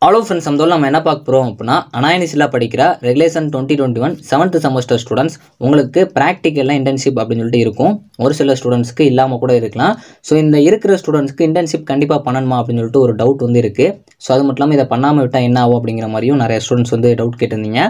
Hello friends, நம்ம என்ன பார்க்க போகிறோம் அப்படின்னா, அனாயனிஸில் படிக்கிற ரெகுலேஷன் 2021 7th செமஸ்டர் ஸ்டூடெண்ட்ஸ் உங்களுக்கு ப்ராக்டிக்கலில் இன்டர்ன்ஷிப் அப்படின்னு சொல்லிட்டு இருக்கும். ஒரு சில ஸ்டூடெண்ட்ஸ்க்கு இல்லாமல் கூட இருக்கலாம். ஸோ இந்த இருக்கிற ஸ்டூடெண்ட்ஸ்க்கு இன்டர்ன்ஷிப் கண்டிப்பாக பண்ணணுமா அப்படின்னு சொல்லிட்டு ஒரு டவுட் வந்து இருக்குது. ஸோ அது மட்டும் இல்லாமல் இதை பண்ணாமல் விட்டால் என்ன ஆகும் அப்படிங்கிற மாதிரியும் நிறைய ஸ்டூடெண்ட்ஸ் வந்து டவுட் கேட்டிருந்தீங்க.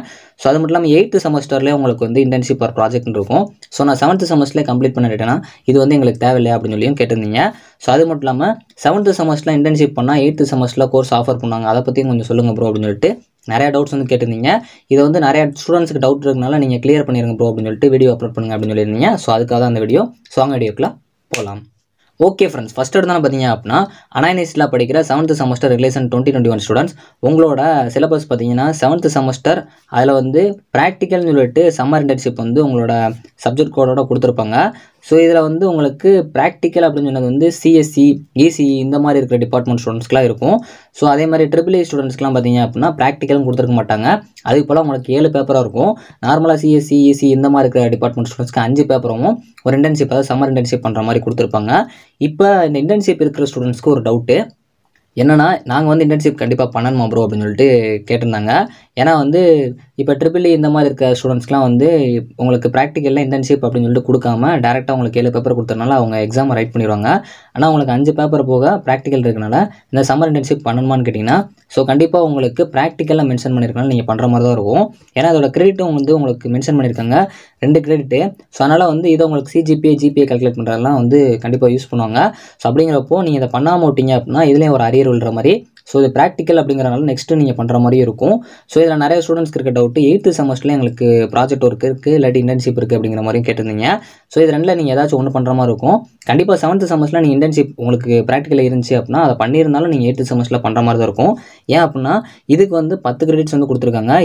ஸோ அது மட்டும் இல்லாமல் 8th செமஸ்டர்லேயே உங்களுக்கு வந்து இன்டர்ன்ஷிப் ஒரு ப்ராஜெக்ட் இருக்கும். ஸோ நான் 7th செமஸ்டர்லேயே கம்ப்ளீட் பண்ணிட்டேன்னா இது வந்து எங்களுக்கு தேவையில்லையா அப்படின்னு சொல்லியும் கேட்டிருந்தீங்க. ஸோ அது மட்டும் இல்லாமல் 7th செமஸ்டரில் இன்டர்ன்ஷிப் பண்ணால் 8th செமஸ்டரில் கோர்ஸ் ஆஃபர் பண்ணாங்க, அதை பற்றியும் கொஞ்சம் சொல்லுங்கள் ப்ரோ அப்படின்னு சொல்லிட்டு நிறையா டவுட்ஸ் வந்து கேட்டிருந்தீங்க. இதை வந்து நிறையா ஸ்டூடெண்ட்ஸ்க்கு டவுட் இருக்கனால நீங்கள் கிளியர் பண்ணிடுங்க ப்ரோ அப்படின்னு சொல்லிட்டு வீடியோ அப்லோட் பண்ணுங்க அப்படின்னு சொல்லியிருந்தீங்க. ஸோ அதுக்காக தான் அந்த வீடியோ. ஸோ அங்கே வீடியோக்குள்ள போகலாம். ஓகே ஃப்ரெண்ட்ஸ், ஃபஸ்ட் எடுத்தாலும் பார்த்தீங்க அப்படின்னா, அனாயனிஸில் படிக்கிற 7th செமஸ்டர் ரெகுலேஷன் 2021 ஸ்டூடெண்ட்ஸ் உங்களோட சிலபஸ் பார்த்தீங்கன்னா 7th செமஸ்டர் அதில் வந்து ப்ராக்டிக்கல்னு சொல்லிட்டு சம்மர் இன்டர்ன்ஷிப் வந்து உங்களோட சப்ஜெக்ட் கோடோட கொடுத்துருப்பாங்க. ஸோ இதில் வந்து உங்களுக்கு ப்ராக்டிக்கல் அப்படின்னு சொன்னது வந்து சிஎஸ்சி, இசிஇ இந்த மாதிரி இருக்கிற டிபார்ட்மெண்ட் ஸ்டூடெண்ட்ஸ்க்குலாம் இருக்கும். ஸோ அதே மாதிரி ட்ரிபிள் இ ஸ்டூடெண்ட்ஸ்க்குலாம் பார்த்தீங்க அப்படின்னா ப்ராக்டிக்கலும் கொடுத்துருக்க மாட்டாங்க. அதுக்கு போல் உங்களுக்கு 7 பேப்பராக இருக்கும். நார்மலாக சிஎஸ்சி, இசிஇ இந்த மாதிரி இருக்கிற டிபார்ட்மெண்ட் ஸ்டூடெண்ட்ஸ்க்கு 5 பேப்பரும் ஒரு இன்டர்ன்ஷிப், அதாவது சம்மர் இன்டர்ன்ஷிப் பண்ணுற மாதிரி கொடுத்துருப்பாங்க. இப்போ இந்த இன்டர்ன்ஷிப் இருக்கிற ஸ்டூடெண்ட்ஸ்க்கு ஒரு டவுட்டு என்னன்னா, நாங்கள் வந்து இன்டர்ன்ஷிப் கண்டிப்பாக பண்ணணுமா ப்ரோ அப்படின்னு சொல்லிட்டு கேட்டிருந்தாங்க. ஏன்னா வந்து இப்போ ட்ரிபிள் இ இந்த மாதிரி இருக்க ஸ்டூடெண்ட்ஸ்க்குலாம் வந்து உங்களுக்கு ப்ராக்டிக்கலில் இன்டர்ன்ஷிப் அப்படின்னு சொல்லிட்டு கொடுக்காம டேரெக்டாக உங்களுக்கு 7 பேப்பர் கொடுத்தனால அவங்க எக்ஸாம் ரைட் பண்ணிடுவாங்க. ஆனால் உங்களுக்கு 5 பேப்பர் போக ப்ராக்டிக்கல் இருக்கனால இந்த சம்மர் இன்டர்ன்ஷிப் பண்ணணுமான்னு கேட்டிங்கன்னா, ஸோ கண்டிப்பாக உங்களுக்கு ப்ராக்டிக்கலில் மென்ஷன் பண்ணியிருக்கனால நீங்கள் பண்ணுற மாதிரி தான் இருக்கும். ஏன்னா அதோட கிரெடிட்டும் வந்து உங்களுக்கு மென்ஷன் பண்ணியிருக்காங்க, 2 கிரெடிட்டு. ஸோ அதனால் வந்து இதை உங்களுக்கு சிஜிபிஏ, ஜிபிஏ கால்குலேட் பண்ணுறதுலாம் வந்து கண்டிப்பாக யூஸ் பண்ணுவாங்க. ஸோ அப்படிங்கிறப்போ நீங்கள் இதை பண்ணாமல் விட்டீங்க அப்படின்னா இதுலேயும் ஒரு அரியர் விழுற மாதிரி. ஸோ இது ப்ராக்டிக்கல் அப்படிங்கிறனால நெக்ஸ்ட்டு நீங்கள் பண்ணுற மாதிரி இருக்கும். ஸோ இதில் நிறைய ஸ்டூடெண்ட்ஸ்க்கு இருக்க டவுட்டு 8th செமஸ்டரில் எங்களுக்கு ப்ராஜெக்ட் ஒர்க் இருக்குது, இல்லாட்டி இன்டர்ன்ஷிப் இருக்குது அப்படிங்கிற மாதிரியும் கேட்டிருந்தீங்க. ஸோ இது ரெண்டில் நீங்கள் ஏதாச்சும் ஒன்று பண்ணுற மாதிரி இருக்கும். கண்டிப்பாக 7th செமஸ்டரில் நீங்கள் இன்டர்ன்ஷிப் உங்களுக்கு ப்ராக்டிக்கல் இருந்துச்சு அப்படின்னா அதை பண்ணியிருந்தாலும் நீங்கள் 8th செமஸ்டரில் பண்ணுற மாதிரி தான் இருக்கும். ஏன் அப்படின்னா இதுக்கு வந்து 10 கிரெடிட்ஸ் வந்து கொடுத்துருக்காங்க.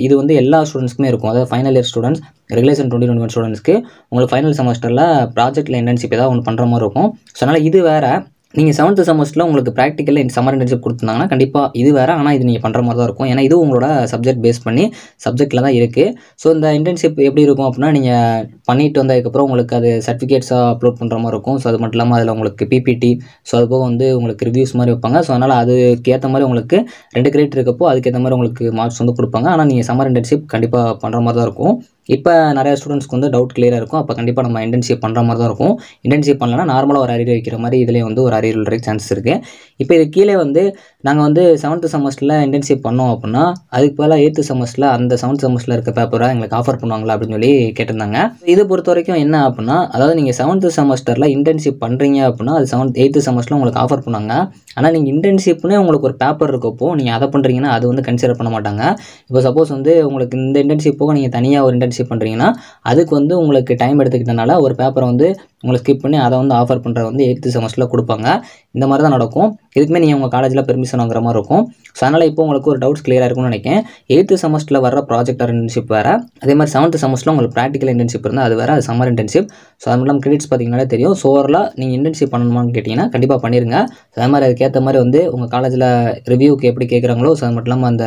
இது வந்து எல்லா ஸ்டூடெண்ட்ஸ்க்குமே இருக்கும். அதாவது ஃபைனல் இயர் ஸ்டூடெண்ட்ஸ், ரெகுலேஷன் 2021 ஸ்டூடெண்ட்ஸ்க்கு உங்களுக்கு ஃபைனல் செமஸ்டரில் ப்ராஜெக்ட்டில் இன்டர்ன்ஷிப் ஏதாவது ஒன்று பண்ணுற மாதிரி இருக்கும். ஸோ அதனால் இது வேறு. நீங்கள் 7th செமஸ்டரில் உங்களுக்கு ப்ராக்டிக்கலில் சம்மர் இன்டர்ன்ஷிப் கொடுத்துருந்தாங்கன்னா கண்டிப்பாக இது வேறு. ஆனால் இது நீங்கள் பண்ணுற மாதிரி தான் இருக்கும். ஏன்னா இது உங்களோட சப்ஜெக்ட் பேஸ் பண்ணி சப்ஜெக்டில் தான் இருக்குது. ஸோ இந்த இன்டர்ன்ஷிப் எப்படி இருக்கும் அப்படின்னா, நீங்கள் பண்ணிட்டு வந்ததுக்கப்புறம் உங்களுக்கு அது சர்டிஃபிகேட்ஸாக அப்லோட் பண்ணுற மாதிரி இருக்கும். ஸோ அது மட்டும் இல்லாமல் அதில் உங்களுக்கு பிபிடி, ஸோ அது போக வந்து உங்களுக்கு ரிவ்யூஸ் மாதிரி வைப்பாங்க. ஸோ அதனால் அதுக்கு ஏற்ற மாதிரி உங்களுக்கு 2 கிரெடிட் இருக்கப்போ அதுக்கேற்ற மாதிரி உங்களுக்கு மார்க்ஸ் வந்து கொடுப்பாங்க. ஆனால் நீங்கள் சம்மர் இன்டர்ன்ஷிப் கண்டிப்பாக பண்ணுற மாதிரி தான் இருக்கும். இப்போ நிறைய ஸ்டூடெண்ட்ஸ்க்கு வந்து டவுட் கிளியராக இருக்கும். அப்போ கண்டிப்பாக நம்ம இன்டர்ன்ஷிப் பண்ணுற மாதிரி தான் இருக்கும். இன்டர்ன்ஷிப் பண்ணலன்னா நார்மலாக ஒரு அரியர் வைக்கிற மாதிரி இதிலே வந்து ஒரு அரியர் விழுறதுக்கு சான்சஸ் இருக்குது. இப்போ இது கீழே வந்து நாங்கள் வந்து 7th செமஸ்டரில் இன்டர்ன்ஷிப் பண்ணோம் அப்படின்னா அதுக்கு பதிலாக 8th செமஸ்டரில் அந்த 7th செமஸ்டரில் இருக்க பேப்பரை எங்களுக்கு ஆஃபர் பண்ணுவாங்களா அப்படின்னு சொல்லி கேட்டிருந்தாங்க. இது பொறுத்த வரைக்கும் என்ன அப்படின்னா, அதாவது நீங்கள் 7th செமஸ்டரில் இன்டர்ன்ஷிப் பண்ணுறீங்க அப்படின்னா அது 8th செமஸ்டரில் உங்களுக்கு ஆஃபர் பண்ணாங்க. ஆனால் நீங்கள் இன்டர்ன்ஷிப்னே உங்களுக்கு ஒரு பேப்பர் இருக்கப்போ நீங்கள் அதை பண்ணுறீங்கன்னா அது வந்து கன்சிடர் பண்ண மாட்டாங்க. இப்போ சப்போஸ் வந்து உங்களுக்கு இந்த இன்டர்ன்ஷிப் போக நீங்கள் தனியாக ஒரு இன்டர்ன்ஷிப் பண்ணுறீங்கன்னா அதுக்கு வந்து உங்களுக்கு டைம் எடுத்துக்கிட்டனால ஒரு பேப்பரை வந்து உங்களை ஸ்கிப் பண்ணி அதை வந்து ஆஃபர் பண்ணுறது வந்து 8th செமஸ்டரில் கொடுப்பாங்க. இந்த மாதிரி தான் நடக்கும். இதுக்குமே நீங்கள் உங்கள் காலேஜில் பெர்மிஷன் வாங்குற மாதிரி இருக்கும். ஸோ அதனால் இப்போ உங்களுக்கு ஒரு டவுட்ஸ் கிளியராக இருக்கும்னு நினைக்கிறேன். 8th செமஸ்டரில் வர ப்ராஜெக்ட் இன்டர்ன்ஷிப் வேறு, அதே மாதிரி 7th செமஸ்டரில் உங்களுக்கு ப்ராக்டிக்கல் இன்டர்ன்ஷிப் இருந்தால் அது வேறு, அது சம்மர் இன்டர்ன்ஷிப். ஸோ அது மட்டும் கிரெடிட்ஸ் பார்த்தீங்கன்னாலே தெரியும். ஸோ ஓவராலாக நீங்கள் இன்டர்ன்ஷிப் பண்ணணுமான்னு கேட்டிங்கன்னா கண்டிப்பாக பண்ணிடுங்க. அதே மாதிரி அதுக்கேற்ற மாதிரி வந்து உங்கள் காலேஜில் ரிவ்யூக்கு எப்படி கேட்குறாங்களோ, ஸோ அது மட்டும் இல்லாமல் அந்த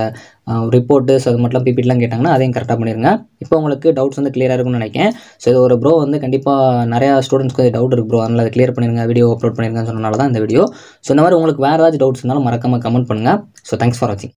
ரிப்போர்ட்டு, ஸோ அது மட்டும் பிபிடிலாம் கேட்டாங்கன்னா அதையும் கரெக்டாக பண்ணிடுங்க. இப்போ உங்களுக்கு டவுட்ஸ் வந்து கிளியராக இருக்கும்னு நினைக்கிறேன். ஸோ இது ஒரு ப்ரோ வந்து கண்டிப்பாக நிறையா ஸ்டூடெண்ட்ஸ்க்கு டவுட் இருக்குது ப்ரோ, அதனால் அதை கிளியர் பண்ணிடுங்க, வீடியோ அப்லோட் பண்ணிடுங்கன்னு சொன்னனால தான் இந்த வீடியோ. ஸோ இந்த மாதிரி உங்களுக்கு வேறு ஏதாச்சும் டவுட்ஸ் இருந்தாலும் மறக்காமல் கமெண்ட் பண்ணுங்கள். ஸோ தேங்க்ஸ் ஃபார் வாட்சிங்.